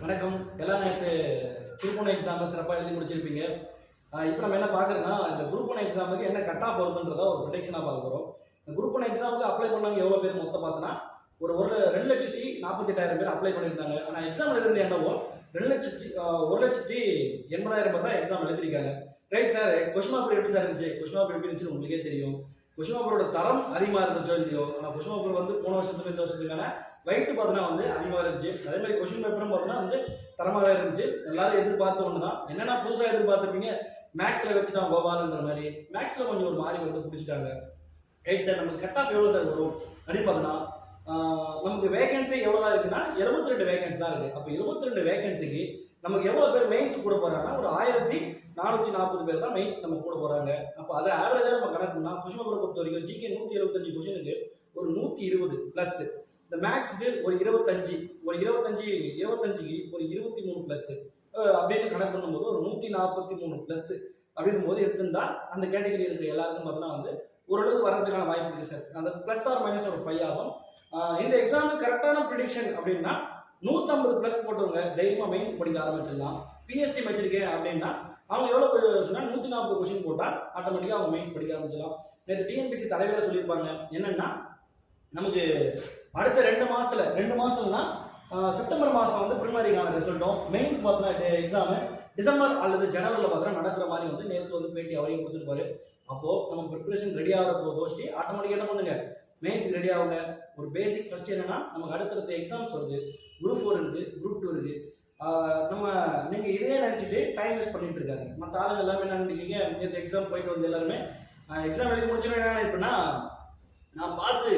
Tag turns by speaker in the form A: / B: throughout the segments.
A: வணக்கம். எல்லாம் நேற்று குரூப் ஒன் எக்ஸாம் சிறப்பாக எழுதி முடிச்சிருப்பீங்க. இப்போ நம்ம என்ன பார்க்குறோன்னா, இந்த குரூப் ஒன் எக்ஸாமுக்கு என்ன கட் ஆஃப் வருதுன்றதா ஒரு ப்ரொடெக்ஷனாக பார்க்க போகிறோம். இந்த குரூப் ஒன் எக்ஸாமுக்கு அப்ளை பண்ணவங்க எவ்வளோ பேர் மொத்தம் பார்த்தோன்னா, ஒரு 2,48,000 பேர் அப்ளை பண்ணியிருந்தாங்க. ஆனால் எக்ஸாம் எழுதுறது என்னவோ 1,80,000 பேர் தான் எக்ஸாம் எழுதிருக்காங்க. ரைட் சார், கொஸ்டின் பேப்பர் எப்படி சார் இருந்துச்சு? கொஸ்டின் பேப்பர் எப்படி இருந்துச்சுன்னு உங்களுக்கே தெரியும். கொஸ்டின் பேப்பரோட தரம் அதிகமாக இருந்துச்சோ இல்லையோ, ஆனால் கொஸ்டின் பேப்பர் வந்து போன வருஷத்துக்கு இந்த வருஷத்துக்கான வெயிட் பார்த்தோன்னா வந்து அதிகமாக இருந்துச்சு. அதே மாதிரி கொஸ்டின் பேப்பரும் பார்த்தோன்னா வந்து தரமாகவே இருந்துச்சு. எல்லாரும் எதிர்பார்த்த ஒன்று தான். என்னென்னா புதுசாக எதிர்பார்த்துருப்பீங்க, மேக்ஸில் வச்சுட்டான் கோபாலுங்கிற மாதிரி. மேக்ஸில் கொஞ்சம் ஒரு மாதிரி வந்து பிடிச்சிட்டாங்க. ரைட் சார், நமக்கு கட் ஆஃப் எவ்வளோ சார் வரும் அப்படின்னு பார்த்தோன்னா, நமக்கு வேகன்சி எவ்வளோ இருக்குன்னா 72 வேகன்சி தான் இருக்குது. அப்போ 72 வேகன்சிக்கு நமக்கு எவ்வளோ பேர் மெயின்ஸ் கூட போகிறாங்கன்னா ஒரு 1440 பேர் தான் மெயின்ஸ் நம்ம கூட போகிறாங்க. அப்போ அதை ஆவரேஜாக நம்ம கணக்கு பண்ணால் கொஸ்டின் பேப்பரை பொறுத்த வரைக்கும் ஜிகே 175 கொஸ்டினுக்கு ஒரு 120 ப்ளஸ், இந்த மேக்ஸுக்கு ஒரு 25 ஒரு 25க்கு ஒரு 23 ப்ளஸ் அப்படின்னு கணக்கு பண்ணும்போது ஒரு 143 ப்ளஸ் அப்படின்னும் போது எடுத்துருந்தா அந்த கேட்டகரி இருக்கிற எல்லாருக்கும் பார்த்தோன்னா வந்து ஓரளவுக்கு வரதுக்கான வாய்ப்பு இருக்குது சார். அந்த ப்ளஸ் ஆர் மைனஸ் ஒரு 5 ஆகும். இந்த எக்ஸாமுக்கு கரெக்டான ப்ரிடிக்ஷன் அப்படின்னா 150 ப்ளஸ் போட்டவங்க தைரியமாக மெயின்ஸ் படிக்க ஆரம்பிச்சிடலாம். பிஎஸ்டி வச்சிருக்கேன் அப்படின்னா அவங்க எவ்வளோ சொன்னால் 140 கொஸ்டின் போட்டால் ஆட்டோமேட்டிக்காக அவங்க மெயின்ஸ் படிக்க ஆரம்பிச்சிடலாம். நேற்று டிஎன்பிசி தலைவரை சொல்லியிருப்பாங்க என்னென்னா, நமக்கு அடுத்த 2 மாதம்னா செப்டம்பர் மாதம் வந்து ப்ரிலிமினரிக்கான ரிசல்ட்டும் மெயின்ஸ் பார்த்தோன்னா எக்ஸாமு டிசம்பர் அல்லது ஜனவரியில் பார்த்தோன்னா நடக்கிற மாதிரி வந்து நேற்று வந்து பேட்டி அவரையும் கொடுத்துருப்பாரு. அப்போது நம்ம ப்ரிப்பரேஷன் ரெடி ஆகிற கோஷ்டி ஆட்டோமேட்டிக்காக என்ன பண்ணுங்க, மெயின்ஸ் ரெடி ஆகுங்க. ஒரு பேசிக் ஃபர்ஸ்ட் என்னன்னா, நமக்கு அடுத்தடுத்த எக்ஸாம்ஸ் வருது. குரூப் 4 இருக்குது, குரூப் 2 இருக்குது. நீங்கள் இதே நினச்சிட்டு டைம் வேஸ்ட் பண்ணிட்டு இருக்காங்க. மற்ற ஆளுங்க எல்லாமே என்ன நினைக்கிறீங்க, நேற்று எக்ஸாம் போயிட்டு வந்து எல்லாருமே எக்ஸாம் எழுதி முடிச்சோன்னா என்ன நினைப்பேன்னா, நான் பாஸு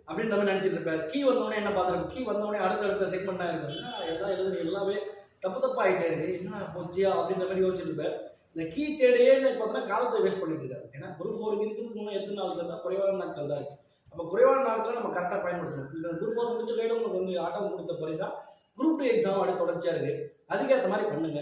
A: அப்படின்ற மாதிரி நினச்சிட்டு இருப்பேன். கீ வந்தோடனே என்ன பார்த்துருப்பேன், கீ வந்தோடனே அடுத்த செக்மெண்ட்டாக இருக்கும். எல்லாம் எழுதுன எல்லாமே தப்பாகிட்டே இருக்கு, என்ன போச்சியா அப்படின்ற மாதிரி யோசிச்சுட்டு இருப்பேன். இந்த கீ தேடையே பார்த்தோன்னா காலத்தை வேஸ்ட் பண்ணிட்டு இருக்காரு. ஏன்னா குரூப் 4 இருக்கிறதுக்கு இன்னும் எத்தனை நாட்கள் தான், குறைவான நாட்கள் தான் இருக்குது. அப்போ குறைவான நாட்களை நம்ம கரெக்டாக பயன்படுத்தணும். இந்த குரூப் 4 முடிச்ச கையில் உங்களுக்கு வந்து ஆட்டம் கொடுத்த பரிசா குரூப் 2 எக்ஸாம் அப்படியே தொடர்ச்சியாக இருக்குது. அதுக்கேற்ற மாதிரி பண்ணுங்க.